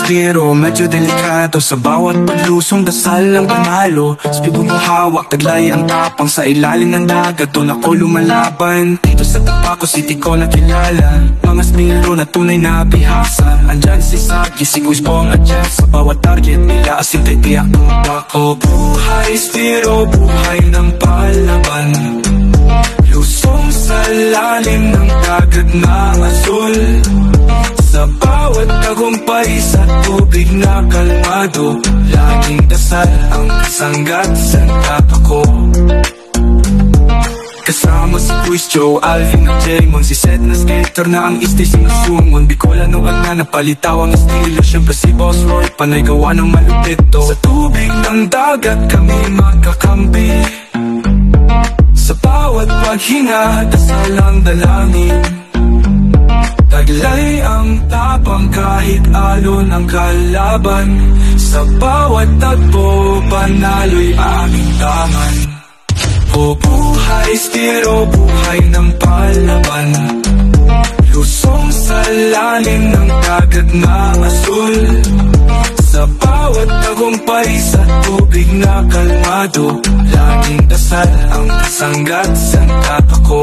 Pero medyo delikado sa bawat paglusong, dasal ang panalo. Spigo mo hawak, taglay ang tapang sa ilalim ng dagat. Doon ako lumalaban. Dito sa Tapaco City ko nakilala mga smilo na tunay na bihasa. Andyan si Sagi, si Guisbong at Jeff. Sa bawat target nila asintay tiyak ng ako. Buhay spiro, buhay ng palaban. Lusong sa lalim ng dagat na asul. Sa bawat tagumpay sa tubig na kalmado, laging dasal ang kasanggat sa Tapaco. Kasama si Quiz, Joe, Alvin at Jaymon. Si Seth na skater na ang istis sinusumon. Bicolano ang nanapalitaw ang estilo. Siyempre si Boss Roy, panay gawa ng malupito. Sa tubig ng dagat kami magkakampi. Sa bawat paghinga, dasal ang dalangin. Taglay ang tapang kahit alon ang kalaban. Sa bawat tagpo, panalo'y aming tangan. O buhay spiro, buhay ng palaban. Lusong sa lalim ng dagat na asul. Sa bawat tagumpay sa tubig na kalmado, laging dasal ang kasanggat sa Tapaco.